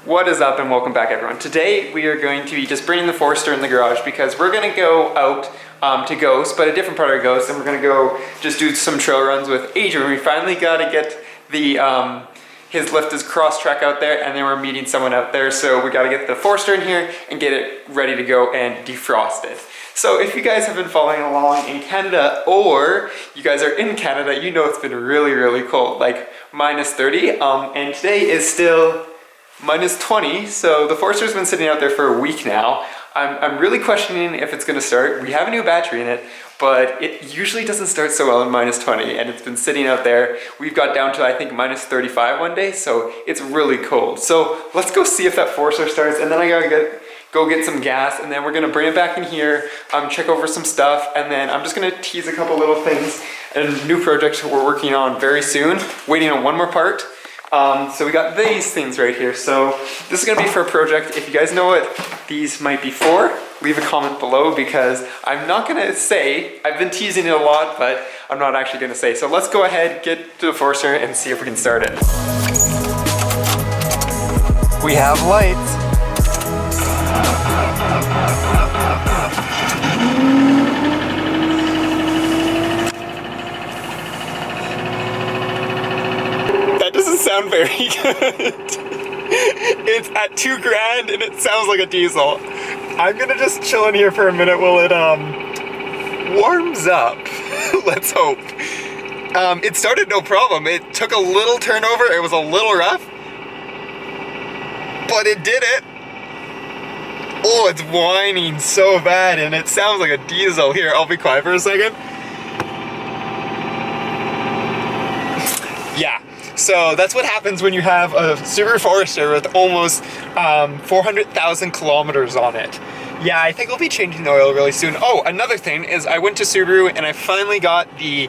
What is up and welcome back everyone. Today we are going to be just bringing the Forester in the garage because we're going to go out to Ghost, but a different part of Ghost, and we're going to go just do some trail runs with Adrian. We finally got to get the his lift is cross track out there, and then we're meeting someone out there, so we got to get the Forester in here and get it ready to go and defrost it. So if you guys have been following along in Canada, or you guys are in Canada, you know it's been really cold, like minus 30, and today is still minus 20, so the Forester's been sitting out there for a week now. I'm really questioning if it's going to start. We have a new battery in it, but it usually doesn't start so well in minus 20, and it's been sitting out there. We've got down to, I think, minus 35 one day, so it's really cold. So let's go see if that Forester starts, and then I gotta go get some gas, and then we're gonna bring it back in here, check over some stuff, and then I'm just gonna tease a couple little things and a new project we're working on very soon, waiting on one more part. So we got these things right here. So this is gonna be for a project. If you guys know what these might be for, leave a comment below, because I'm not gonna say, I've been teasing it a lot, but I'm not actually gonna say. So let's go ahead, get to the Forester and see if we can start it. We have lights. That doesn't sound very good. It's at $2 grand and it sounds like a diesel. I'm gonna just chill in here for a minute while it warms up. Let's hope. It started no problem. It took a little turnover. It was a little rough, but it did it. Oh, it's whining so bad and it sounds like a diesel. Here, I'll be quiet for a second. Yeah. So that's what happens when you have a Subaru Forester with almost 400,000 kilometers on it. Yeah, I think I'll be changing the oil really soon. Oh, another thing is I went to Subaru and I finally got the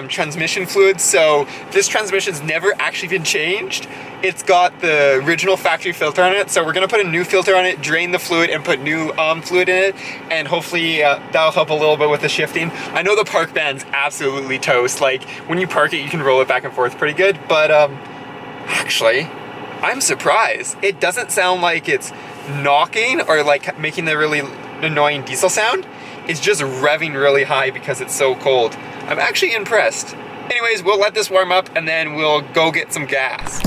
transmission fluid. So this transmission's never actually been changed. It's got the original factory filter on it. So we're gonna put a new filter on it, drain the fluid, and put new fluid in it. And hopefully that'll help a little bit with the shifting. I know the park band's absolutely toast. Like when you park it, you can roll it back and forth pretty good. But actually, I'm surprised. It doesn't sound like it's knocking or like making the really annoying diesel sound. It's just revving really high because it's so cold. I'm actually impressed. Anyways, we'll let this warm up and then we'll go get some gas.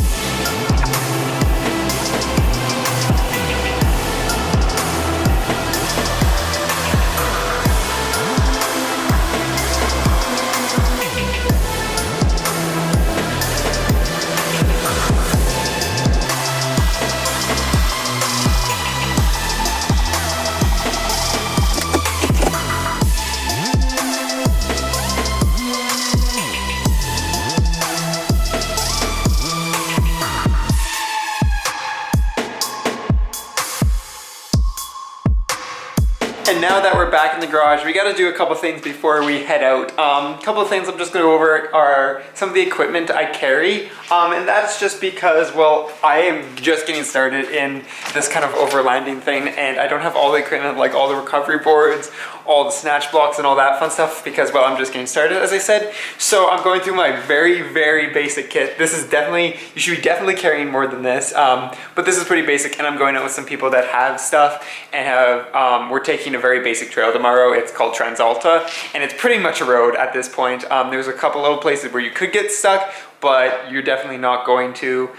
And now that we're back in the garage, we got to do a couple things before we head out. A couple of things I'm just going to go over are some of the equipment I carry, and that's just because, well, I am just getting started in this kind of overlanding thing, and I don't have all the equipment, like all the recovery boards, all the snatch blocks and all that fun stuff, because, well, I'm just getting started, as I said. So I'm going through my very basic kit. This is definitely, you should be definitely carrying more than this, but this is pretty basic, and I'm going out with some people that have stuff and have, we're taking a very basic trail tomorrow. It's called Transalta, and it's pretty much a road at this point. There's a couple little places where you could get stuck, but you're definitely not going to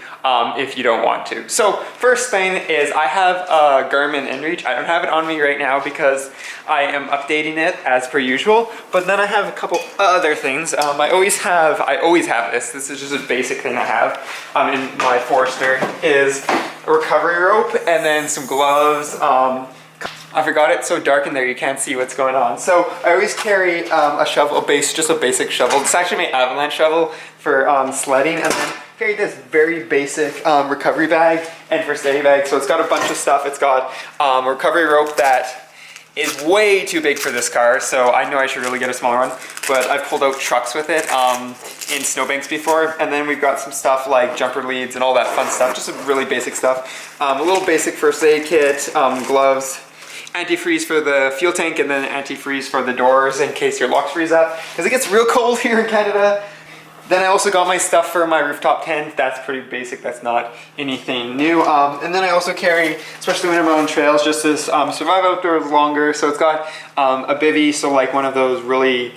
if you don't want to. So first thing is I have a Garmin inReach. I don't have it on me right now because I am updating it as per usual, but then I have a couple other things. I always have this. This is just a basic thing I have in my Forester, is a recovery rope and then some gloves. I forgot it's so dark in there you can't see what's going on. So I always carry a shovel, just a basic shovel. It's actually my avalanche shovel for sledding, and then carry this very basic recovery bag and first aid bag. So it's got a bunch of stuff. It's got a recovery rope that is way too big for this car, so I know I should really get a smaller one, but I've pulled out trucks with it in snowbanks before. And then we've got some stuff like jumper leads and all that fun stuff, just some really basic stuff. A little basic first aid kit, gloves, antifreeze for the fuel tank, and then antifreeze for the doors in case your locks freeze up, because it gets real cold here in Canada. Then I also got my stuff for my rooftop tent. That's pretty basic, that's not anything new. And then I also carry, especially when I'm on trails, just to survive outdoors longer. So it's got a bivvy, so like one of those really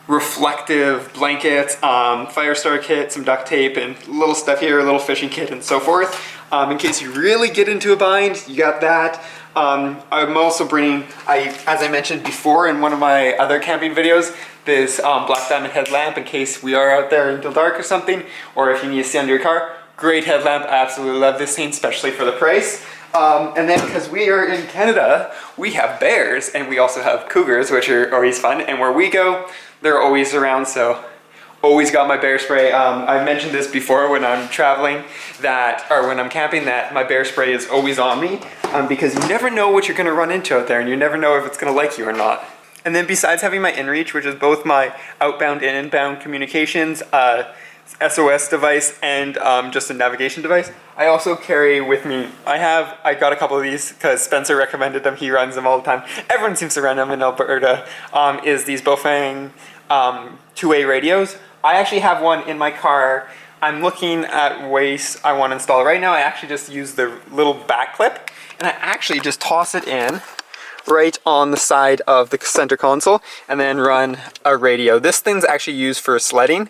reflective blankets, fire starter kit, some duct tape, and little stuff here, a little fishing kit and so forth. In case you really get into a bind, you got that. I'm also bringing, as I mentioned before in one of my other camping videos, this black diamond headlamp in case we are out there until dark or something, or if you need to see under your car. Great headlamp, I absolutely love this thing, especially for the price. And then because we are in Canada, we have bears and we also have cougars, which are always fun, and where we go, they're always around, so always got my bear spray. I've mentioned this before when I'm traveling or when I'm camping, that my bear spray is always on me because you never know what you're gonna run into out there, and you never know if it's gonna like you or not. And then besides having my inReach, which is both my outbound and inbound communications, SOS device, and just a navigation device, I also carry with me, I got a couple of these because Spencer recommended them, he runs them all the time. Everyone seems to run them in Alberta, is these Bofang two-way radios. I actually have one in my car. I'm looking at ways I want to install. Right now I actually just use the little back clip, and I actually just toss it in right on the side of the center console and then run a radio. This thing's actually used for sledding.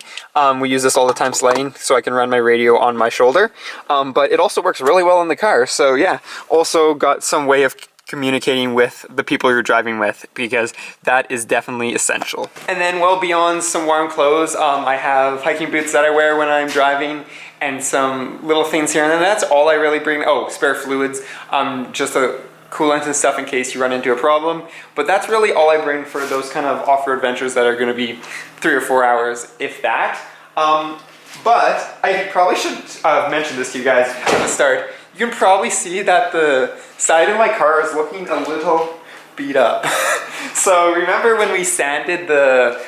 We use this all the time sledding, so I can run my radio on my shoulder. But it also works really well in the car. So yeah, also got some way of communicating with the people you're driving with, because that is definitely essential. And then well beyond some warm clothes, I have hiking boots that I wear when I'm driving and some little things here, and then that's all I really bring. Oh, spare fluids, just a coolant and stuff in case you run into a problem. But that's really all I bring for those kind of off-road ventures that are going to be 3 or 4 hours, if that. But I probably should mention this to you guys at the start. You can probably see that the side of my car is looking a little beat up. So remember when we sanded the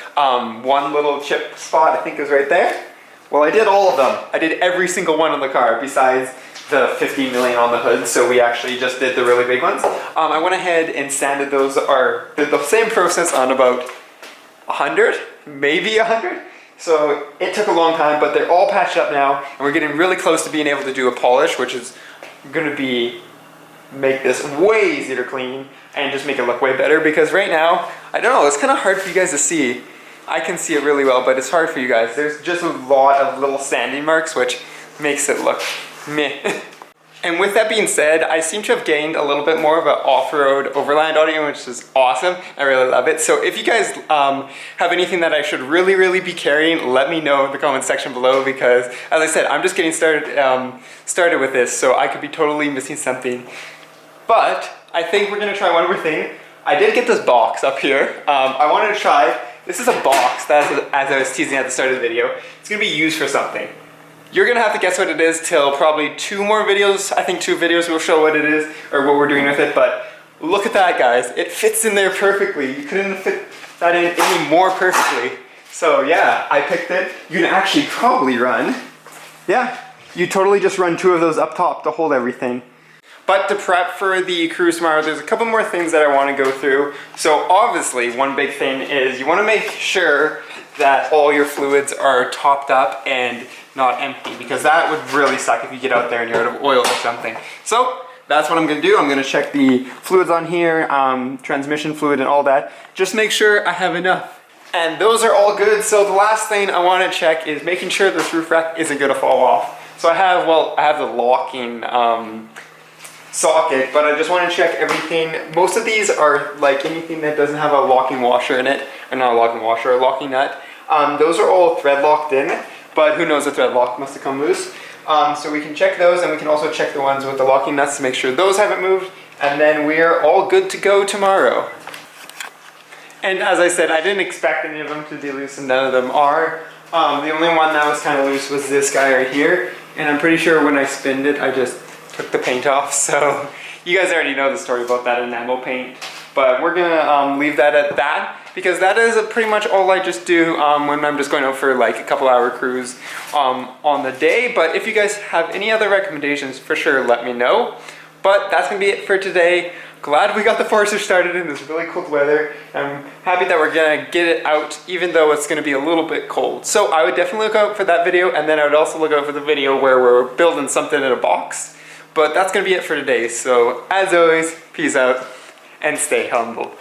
one little chip spot, I think it was right there? Well, I did all of them. I did every single one on the car besides the 15 million on the hood, so we actually just did the really big ones. I went ahead and sanded those, or did the same process on about 100, maybe 100. So it took a long time, but they're all patched up now, and we're getting really close to being able to do a polish, which is gonna make this way easier to clean and just make it look way better, because right now, I don't know, it's kind of hard for you guys to see. I can see it really well, but it's hard for you guys. There's just a lot of little sanding marks, which makes it look meh. And with that being said, I seem to have gained a little bit more of an off-road overland audio, which is awesome. I really love it. So if you guys have anything that I should really be carrying, let me know in the comment section below, because as I said, I'm just getting started with this, so I could be totally missing something. But I think we're gonna try one more thing. I did get this box up here. I wanted to try, this is a box that, as I was teasing at the start of the video, it's gonna be used for something. You're gonna have to guess what it is till probably 2 more videos. I think 2 videos will show what it is or what we're doing with it, but look at that, guys. It fits in there perfectly. You couldn't fit that in any more perfectly. So yeah, I picked it. You can actually probably run. Yeah, you totally just run 2 of those up top to hold everything. But to prep for the cruise tomorrow, there's a couple more things that I want to go through. So obviously, one big thing is you want to make sure that all your fluids are topped up and not empty, because that would really suck if you get out there and you're out of oil or something. So that's what I'm going to do. I'm going to check the fluids on here, transmission fluid and all that. Just make sure I have enough. And those are all good. So the last thing I want to check is making sure this roof rack isn't going to fall off. So I have the locking socket, but I just want to check everything. Most of these are like anything that doesn't have a locking washer in it, or not a locking washer, a locking nut. Those are all thread locked in, but who knows, the thread lock must have come loose. So we can check those, and we can also check the ones with the locking nuts to make sure those haven't moved, and then we're all good to go tomorrow. And as I said, I didn't expect any of them to be loose, and none of them are. The only one that was kind of loose was this guy right here, and I'm pretty sure when I spinned it, I just took the paint off. So you guys already know the story about that enamel paint, but we're gonna leave that at that, because that is pretty much all I just do when I'm just going out for like a couple-hour cruise on the day. But if you guys have any other recommendations, for sure let me know. But that's gonna be it for today. glad we got the Forester started in this really cold weather. I'm happy that we're gonna get it out even though it's gonna be a little bit cold. So I would definitely look out for that video, and then I would also look out for the video where we're building something in a box. But that's gonna be it for today. So as always, peace out and stay humble.